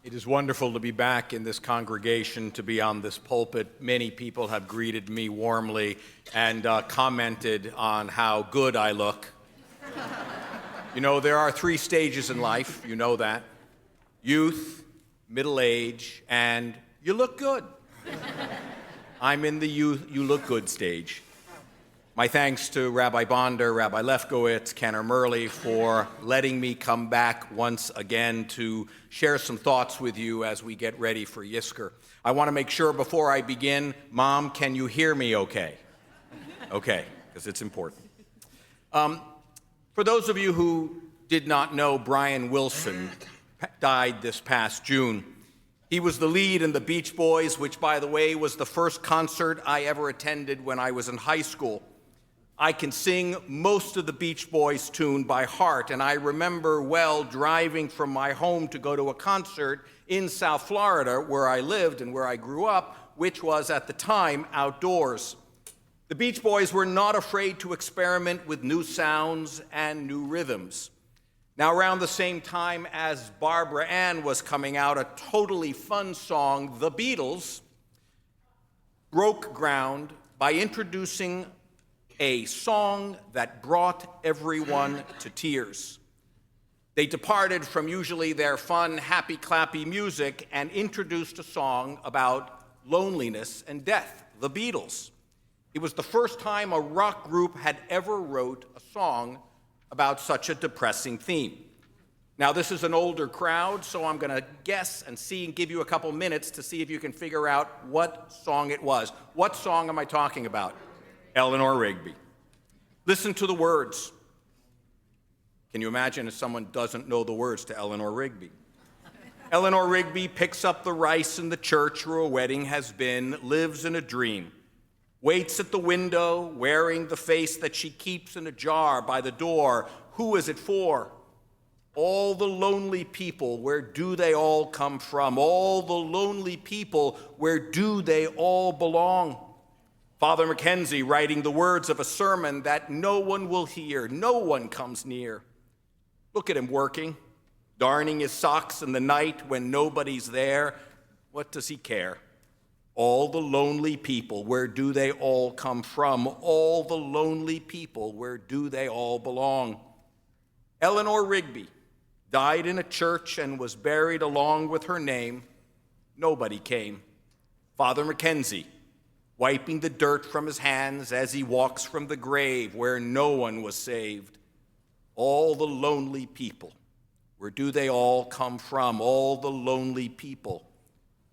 It is wonderful to be back in this congregation, to be on this pulpit. Many people have greeted me warmly and commented on how good I look. You know, there are 3 stages in life, you know that. Youth, middle age, and you look good. I'm in the you look good stage. My thanks to Rabbi Bonder, Rabbi Lefkowitz, Kenner Murley for letting me come back once again to share some thoughts with you as we get ready for Yizkor. I want to make sure before I begin, Mom, can you hear me okay? Okay, because it's important. For those of you who did not know, Brian Wilson died this past June. He was the lead in the Beach Boys, which, by the way, was the first concert I ever attended when I was in high school. I can sing most of the Beach Boys tune by heart, and I remember well driving from my home to go to a concert in South Florida, where I lived and where I grew up, which was at the time outdoors. The Beach Boys were not afraid to experiment with new sounds and new rhythms. Now, around the same time as Barbara Ann was coming out, a totally fun song, The Beatles, broke ground by introducing a song that brought everyone to tears. They departed from usually their fun, happy, clappy music and introduced a song about loneliness and death, The Beatles. It was the first time a rock group had ever wrote a song about such a depressing theme. Now, this is an older crowd, so I'm going to guess and see and give you a couple minutes to see if you can figure out what song it was. What song am I talking about? Eleanor Rigby. Listen to the words. Can you imagine if someone doesn't know the words to Eleanor Rigby? Eleanor Rigby picks up the rice in the church where a wedding has been, lives in a dream, waits at the window, wearing the face that she keeps in a jar by the door. Who is it for? All the lonely people, where do they all come from? All the lonely people, where do they all belong? Father Mackenzie writing the words of a sermon that no one will hear, no one comes near. Look at him working, darning his socks in the night when nobody's there. What does he care? All the lonely people, where do they all come from? All the lonely people, where do they all belong? Eleanor Rigby died in a church and was buried along with her name. Nobody came. Father Mackenzie wiping the dirt from his hands as he walks from the grave where no one was saved. All the lonely people, where do they all come from? All the lonely people,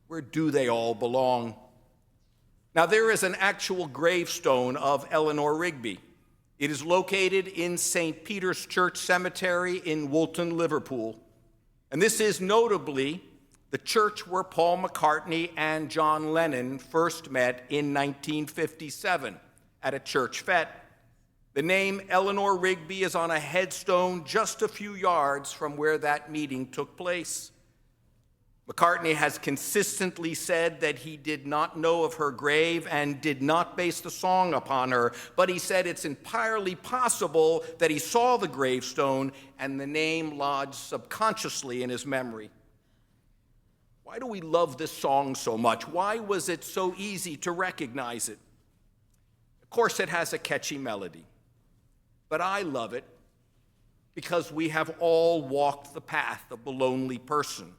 where do they all belong? Now, there is an actual gravestone of Eleanor Rigby. It is located in St. Peter's Church Cemetery in Woolton, Liverpool. And this is notably the church where Paul McCartney and John Lennon first met in 1957 at a church fete. The name Eleanor Rigby is on a headstone just a few yards from where that meeting took place. McCartney has consistently said that he did not know of her grave and did not base the song upon her, but he said it's entirely possible that he saw the gravestone and the name lodged subconsciously in his memory. Why do we love this song so much? Why was it so easy to recognize it? Of course, it has a catchy melody, but I love it because we have all walked the path of the lonely person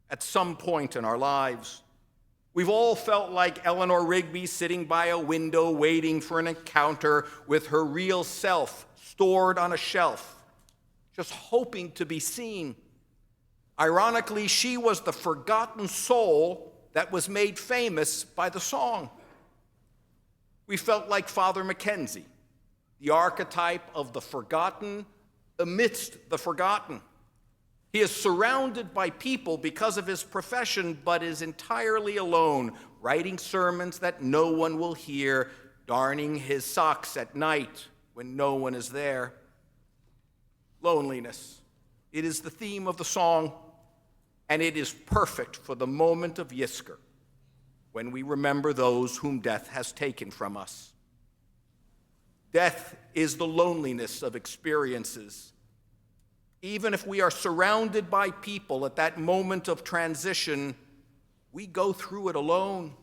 at some point in our lives. We've all felt like Eleanor Rigby sitting by a window waiting for an encounter with her real self stored on a shelf, just hoping to be seen. Ironically, she was the forgotten soul that was made famous by the song. We felt like Father Mackenzie, the archetype of the forgotten amidst the forgotten. He is surrounded by people because of his profession, but is entirely alone, writing sermons that no one will hear, darning his socks at night when no one is there. Loneliness. It is the theme of the song, and it is perfect for the moment of Yizkor, when we remember those whom death has taken from us. Death is the loneliness of experiences. Even if we are surrounded by people at that moment of transition, we go through it alone.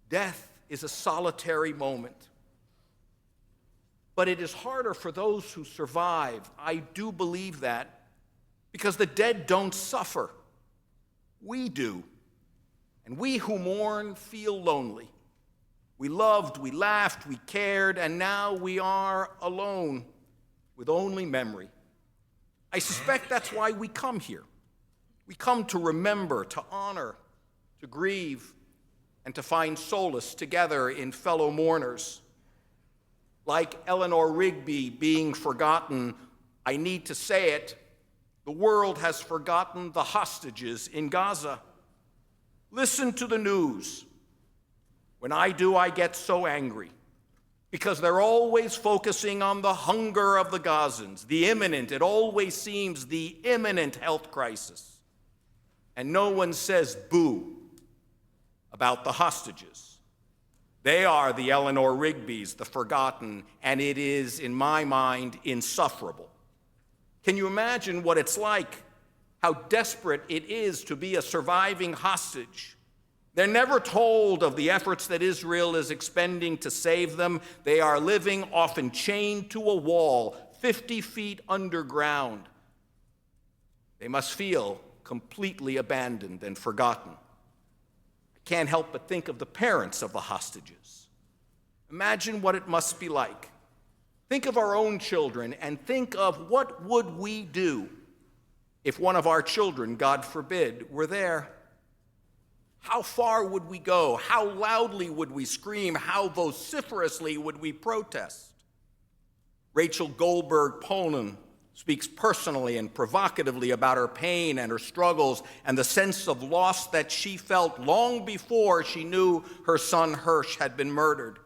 Death is a solitary moment. But it is harder for those who survive. I do believe that, because the dead don't suffer. We do. And we who mourn feel lonely. We loved, we laughed, we cared, and now we are alone with only memory. I suspect that's why we come here. We come to remember, to honor, to grieve, and to find solace together in fellow mourners. Like Eleanor Rigby being forgotten, I need to say it, the world has forgotten the hostages in Gaza. Listen to the news. When I do, I get so angry, because they're always focusing on the hunger of the Gazans, the imminent, it always seems, the imminent health crisis. And no one says boo about the hostages. They are the Eleanor Rigbys, the forgotten, and it is, in my mind, insufferable. Can you imagine what it's like, how desperate it is to be a surviving hostage? They're never told of the efforts that Israel is expending to save them. They are living often chained to a wall, 50 feet underground. They must feel completely abandoned and forgotten. Can't help but think of the parents of the hostages. Imagine what it must be like. Think of our own children and think of what would we do if one of our children, God forbid, were there. How far would we go? How loudly would we scream? How vociferously would we protest? Rachel Goldberg-Polnan speaks personally and provocatively about her pain and her struggles and the sense of loss that she felt long before she knew her son Hirsch had been murdered.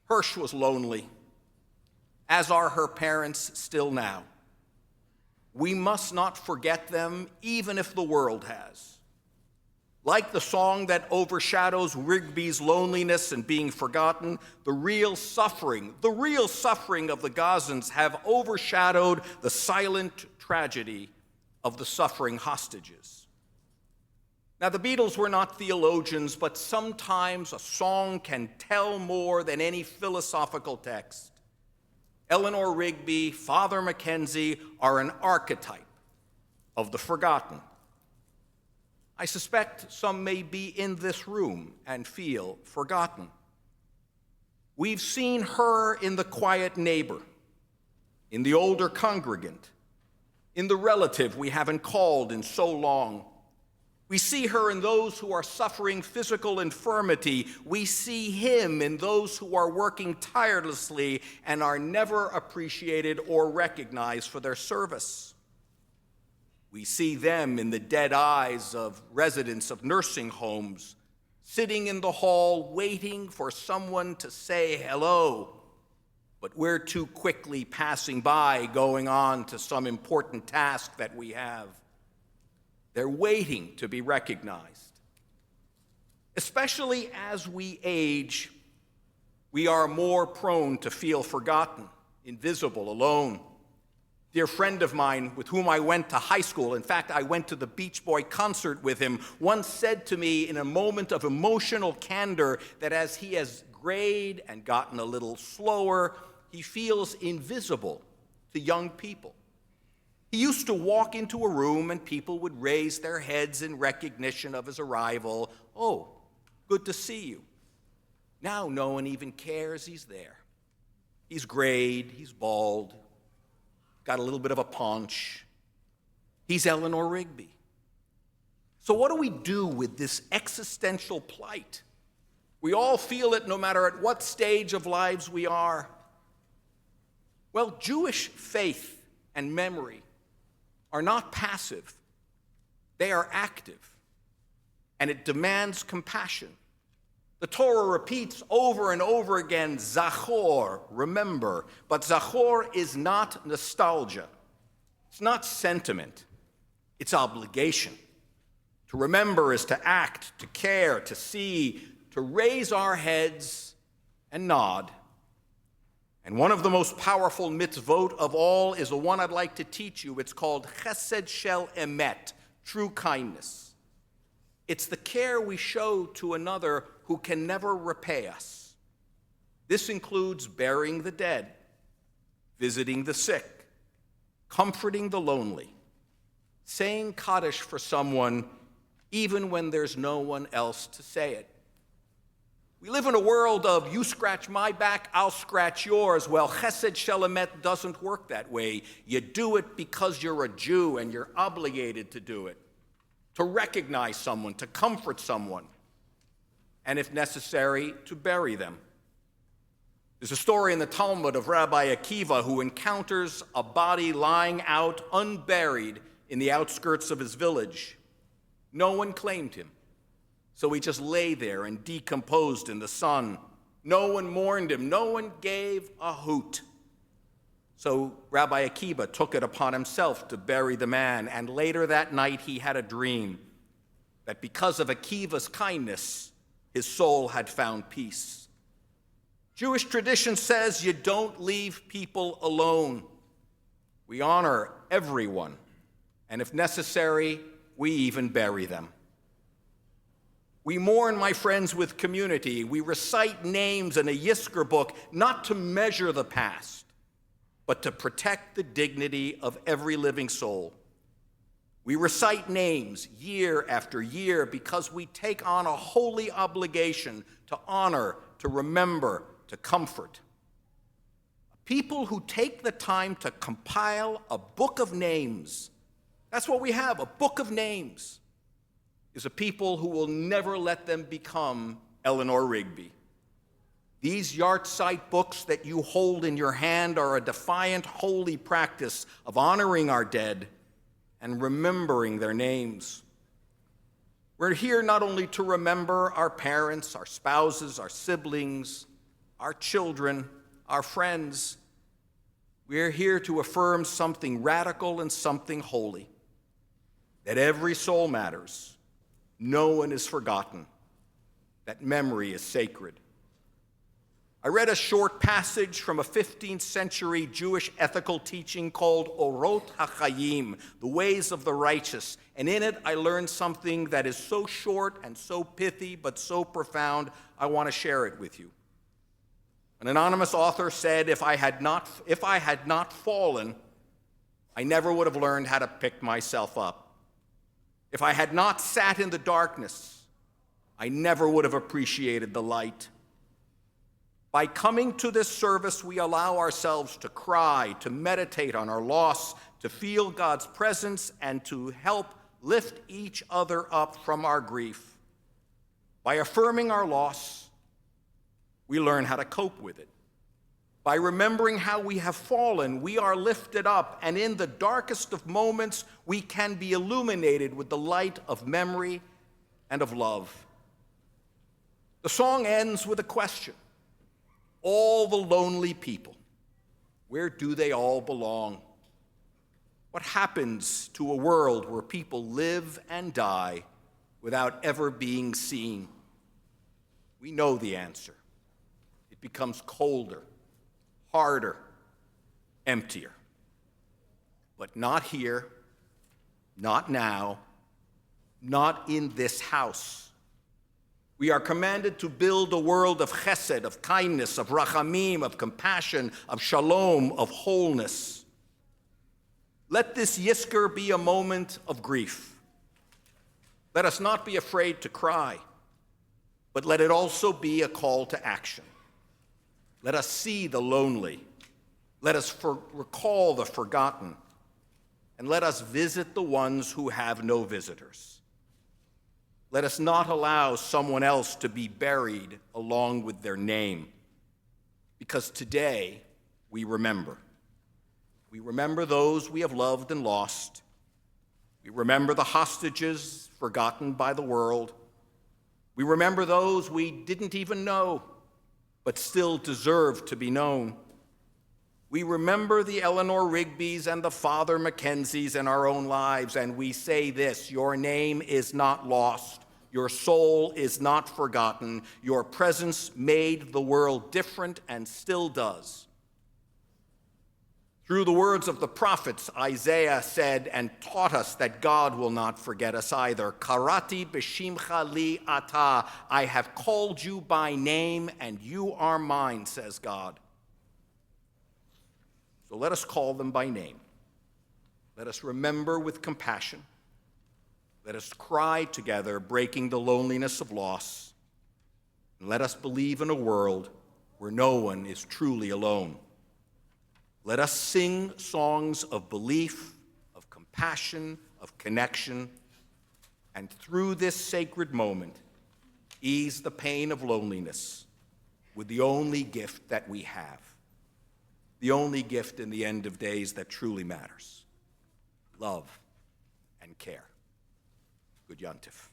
Hirsch was lonely, as are her parents still now. We must not forget them, even if the world has. Like the song that overshadows Rigby's loneliness and being forgotten, the real suffering of the Gazans have overshadowed the silent tragedy of the suffering hostages. Now, the Beatles were not theologians, but sometimes a song can tell more than any philosophical text. Eleanor Rigby, Father Mackenzie are an archetype of the forgotten. I suspect some may be in this room and feel forgotten. We've seen her in the quiet neighbor, in the older congregant, in the relative we haven't called in so long. We see her in those who are suffering physical infirmity. We see him in those who are working tirelessly and are never appreciated or recognized for their service. We see them in the dead eyes of residents of nursing homes, sitting in the hall waiting for someone to say hello, but we're too quickly passing by, going on to some important task that we have. They're waiting to be recognized. Especially as we age, we are more prone to feel forgotten, invisible, alone. Dear friend of mine with whom I went to high school, in fact, I went to the Beach Boy concert with him, once said to me in a moment of emotional candor that as he has grayed and gotten a little slower, he feels invisible to young people. He used to walk into a room and people would raise their heads in recognition of his arrival. Oh, good to see you. Now no one even cares he's there. He's grayed, he's bald, got a little bit of a paunch. He's Eleanor Rigby. So what do we do with this existential plight? We all feel it no matter at what stage of lives we are. Well, Jewish faith and memory are not passive. They are active, and it demands compassion. The Torah repeats over and over again, Zachor, remember. But Zachor is not nostalgia. It's not sentiment. It's obligation. To remember is to act, to care, to see, to raise our heads and nod. And one of the most powerful mitzvot of all is the one I'd like to teach you. It's called chesed shel emet, true kindness. It's the care we show to another who can never repay us. This includes burying the dead, visiting the sick, comforting the lonely, saying Kaddish for someone even when there's no one else to say it. We live in a world of you scratch my back, I'll scratch yours. Well, chesed shel emet doesn't work that way. You do it because you're a Jew and you're obligated to do it, to recognize someone, to comfort someone, and if necessary, to bury them. There's a story in the Talmud of Rabbi Akiva who encounters a body lying out unburied in the outskirts of his village. No one claimed him. So he just lay there and decomposed in the sun. No one mourned him. No one gave a hoot. So Rabbi Akiva took it upon himself to bury the man, and later that night he had a dream that because of Akiva's kindness, his soul had found peace. Jewish tradition says you don't leave people alone. We honor everyone, and if necessary, we even bury them. We mourn, my friends, with community. We recite names in a Yizkor book, not to measure the past, but to protect the dignity of every living soul. We recite names year after year because we take on a holy obligation to honor, to remember, to comfort. People who take the time to compile a book of names, that's what we have, a book of names, is a people who will never let them become Eleanor Rigby. These yahrzeit books that you hold in your hand are a defiant, holy practice of honoring our dead and remembering their names. We're here not only to remember our parents, our spouses, our siblings, our children, our friends. We're here to affirm something radical and something holy, that every soul matters. No one is forgotten, that memory is sacred. I read a short passage from a 15th century Jewish ethical teaching called Orot HaChayim, the ways of the righteous, and in it I learned something that is so short and so pithy but so profound, I want to share it with you. An anonymous author said, if I had not fallen, I never would have learned how to pick myself up. If I had not sat in the darkness, I never would have appreciated the light. By coming to this service, we allow ourselves to cry, to meditate on our loss, to feel God's presence, and to help lift each other up from our grief. By affirming our loss, we learn how to cope with it. By remembering how we have fallen, we are lifted up, and in the darkest of moments, we can be illuminated with the light of memory and of love. The song ends with a question. All the lonely people, where do they all belong? What happens to a world where people live and die without ever being seen? We know the answer. It becomes colder, harder, emptier. But not here, not now, not in this house. We are commanded to build a world of chesed, of kindness, of rachamim, of compassion, of shalom, of wholeness. Let this Yizkor be a moment of grief. Let us not be afraid to cry, but let it also be a call to action. Let us see the lonely. Let us recall the forgotten. And let us visit the ones who have no visitors. Let us not allow someone else to be buried along with their name, because today we remember. We remember those we have loved and lost. We remember the hostages forgotten by the world. We remember those we didn't even know, but still deserve to be known. We remember the Eleanor Rigbys and the Father Mackenzies in our own lives, and we say this: your name is not lost. Your soul is not forgotten. Your presence made the world different and still does. Through the words of the prophets, Isaiah said and taught us that God will not forget us either. Karati b'shimcha li ata. I have called you by name, and you are mine, says God. So let us call them by name. Let us remember with compassion. Let us cry together, breaking the loneliness of loss. And let us believe in a world where no one is truly alone. Let us sing songs of belief, of compassion, of connection, and through this sacred moment, ease the pain of loneliness with the only gift that we have, the only gift in the end of days that truly matters: love and care. Good Yontif.